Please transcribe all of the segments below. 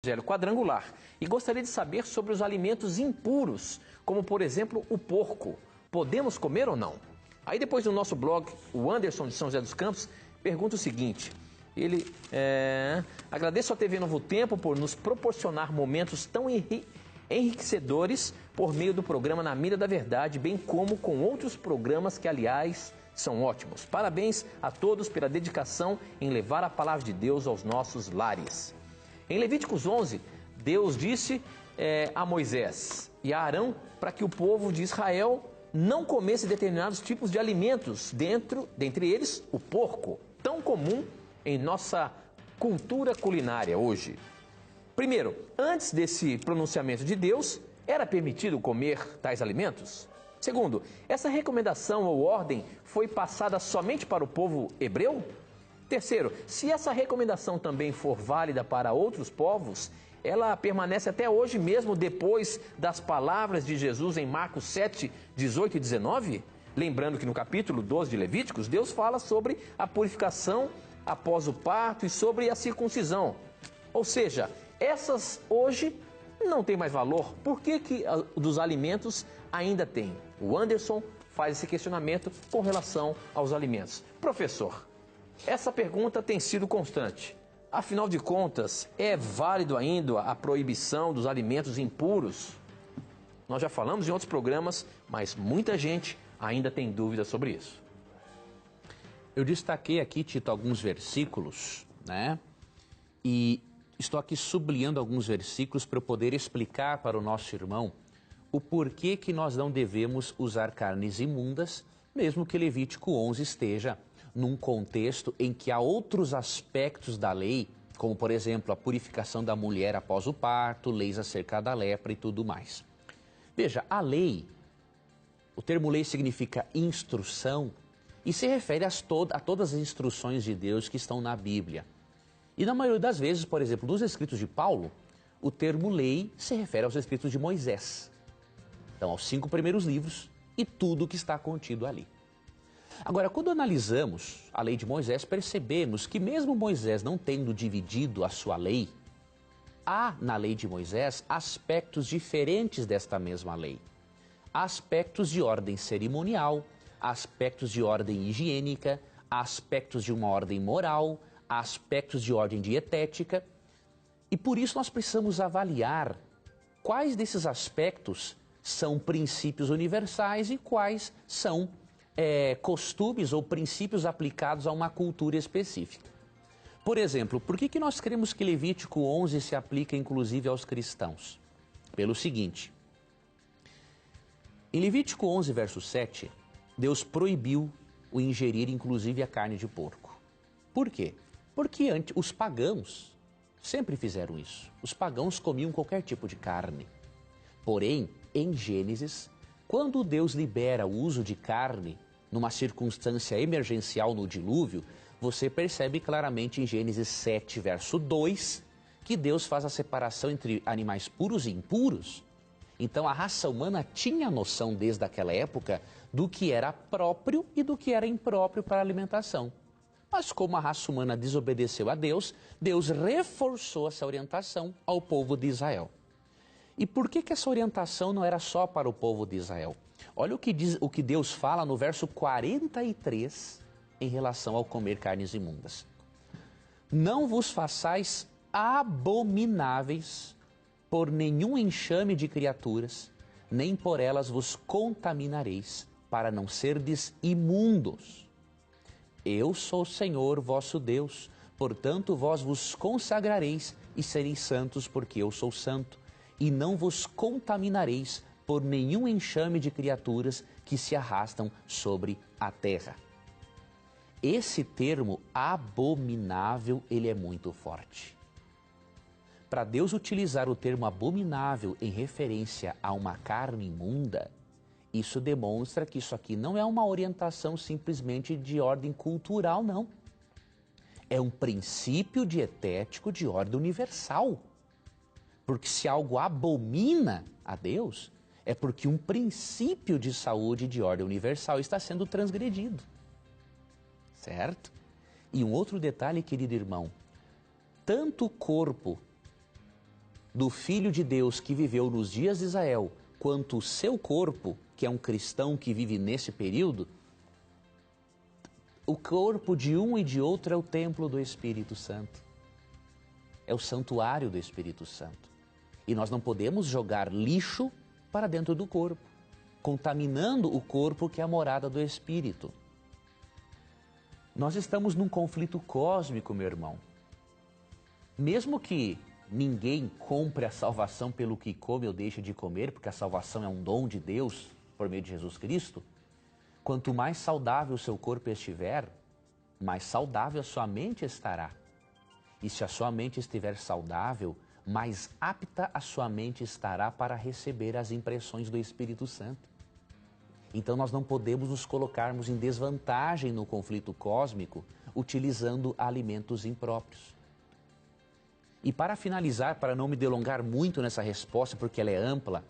Evangelho quadrangular e gostaria de saber sobre os alimentos impuros, como por exemplo o porco. Podemos comer ou não? Aí depois no nosso blog, o Anderson de São José dos Campos pergunta o seguinte, agradeço à TV Novo Tempo por nos proporcionar momentos tão enriquecedores por meio do programa Na Mira da Verdade, bem como com outros programas que, aliás, são ótimos. Parabéns a todos pela dedicação em levar a palavra de Deus aos nossos lares. Em Levíticos 11, Deus disse a Moisés e a Arão para que o povo de Israel não comesse determinados tipos de alimentos, dentre eles o porco, tão comum em nossa cultura culinária hoje. Primeiro, antes desse pronunciamento de Deus, era permitido comer tais alimentos? Segundo, essa recomendação ou ordem foi passada somente para o povo hebreu? Terceiro, se essa recomendação também for válida para outros povos, ela permanece até hoje mesmo depois das palavras de Jesus em Marcos 7, 18 e 19? Lembrando que no capítulo 12 de Levíticos, Deus fala sobre a purificação após o parto e sobre a circuncisão. Ou seja, essas hoje não têm mais valor. Por que dos alimentos ainda tem? O Anderson faz esse questionamento com relação aos alimentos. Professor, essa pergunta tem sido constante. Afinal de contas, é válido ainda a proibição dos alimentos impuros? Nós já falamos em outros programas, mas muita gente ainda tem dúvidas sobre isso. Eu destaquei aqui, Tito, alguns versículos, né? E estou aqui sublinhando alguns versículos para eu poder explicar para o nosso irmão o porquê que nós não devemos usar carnes imundas, mesmo que Levítico 11 esteja num contexto em que há outros aspectos da lei, como por exemplo a purificação da mulher após o parto, leis acerca da lepra e tudo mais. Veja, a lei, o termo lei significa instrução e se refere a todas as instruções de Deus que estão na Bíblia. E na maioria das vezes, por exemplo, nos escritos de Paulo, o termo lei se refere aos escritos de Moisés. Então, aos 5 primeiros livros e tudo o que está contido ali. Agora, quando analisamos a lei de Moisés, percebemos que mesmo Moisés não tendo dividido a sua lei, há na lei de Moisés aspectos diferentes desta mesma lei. Há aspectos de ordem cerimonial, aspectos de ordem higiênica, aspectos de uma ordem moral, aspectos de ordem dietética. E por isso nós precisamos avaliar quais desses aspectos são princípios universais e quais são costumes ou princípios aplicados a uma cultura específica. Por exemplo, por que nós cremos que Levítico 11 se aplica inclusive aos cristãos? Pelo seguinte, em Levítico 11, verso 7, Deus proibiu o ingerir inclusive a carne de porco. Por quê? Porque os pagãos sempre fizeram isso. Os pagãos comiam qualquer tipo de carne. Porém, em Gênesis, quando Deus libera o uso de carne numa circunstância emergencial no dilúvio, você percebe claramente em Gênesis 7, verso 2, que Deus faz a separação entre animais puros e impuros. Então a raça humana tinha noção desde aquela época do que era próprio e do que era impróprio para a alimentação. Mas como a raça humana desobedeceu a Deus, Deus reforçou essa orientação ao povo de Israel. E por que essa orientação não era só para o povo de Israel? Olha o que Deus fala no verso 43 em relação ao comer carnes imundas. Não vos façais abomináveis por nenhum enxame de criaturas, nem por elas vos contaminareis, para não serdes imundos. Eu sou o Senhor vosso Deus, portanto vós vos consagrareis e sereis santos, porque eu sou santo, e não vos contaminareis por nenhum enxame de criaturas que se arrastam sobre a terra. Esse termo abominável, ele é muito forte. Para Deus utilizar o termo abominável em referência a uma carne imunda, isso demonstra que isso aqui não é uma orientação simplesmente de ordem cultural, não. É um princípio dietético de ordem universal. Porque se algo abomina a Deus, é porque um princípio de saúde de ordem universal está sendo transgredido. Certo? E um outro detalhe, querido irmão, tanto o corpo do Filho de Deus que viveu nos dias de Israel, quanto o seu corpo, que é um cristão que vive nesse período, o corpo de um e de outro é o templo do Espírito Santo. É o santuário do Espírito Santo. E nós não podemos jogar lixo para dentro do corpo, contaminando o corpo que é a morada do Espírito. Nós estamos num conflito cósmico, meu irmão. Mesmo que ninguém compre a salvação pelo que come ou deixa de comer, porque a salvação é um dom de Deus por meio de Jesus Cristo, quanto mais saudável o seu corpo estiver, mais saudável a sua mente estará. E se a sua mente estiver saudável, mais apta a sua mente estará para receber as impressões do Espírito Santo. Então nós não podemos nos colocarmos em desvantagem no conflito cósmico utilizando alimentos impróprios. E para finalizar, para não me delongar muito nessa resposta, porque ela é ampla,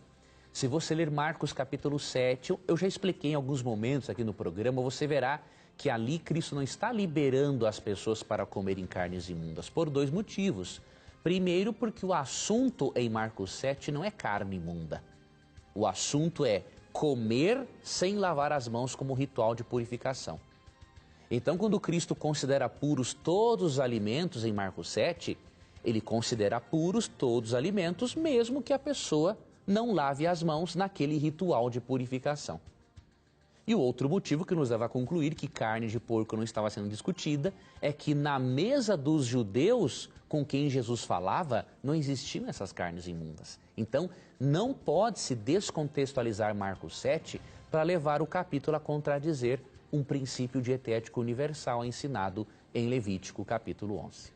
se você ler Marcos capítulo 7, eu já expliquei em alguns momentos aqui no programa, você verá que ali Cristo não está liberando as pessoas para comerem carnes imundas, por dois motivos. Primeiro, porque o assunto em Marcos 7 não é carne imunda. O assunto é comer sem lavar as mãos como ritual de purificação. Então, quando Cristo considera puros todos os alimentos em Marcos 7, ele considera puros todos os alimentos, mesmo que a pessoa não lave as mãos naquele ritual de purificação. E o outro motivo que nos leva a concluir que carne de porco não estava sendo discutida é que na mesa dos judeus com quem Jesus falava, não existiam essas carnes imundas. Então, não pode-se descontextualizar Marcos 7 para levar o capítulo a contradizer um princípio dietético universal ensinado em Levítico capítulo 11.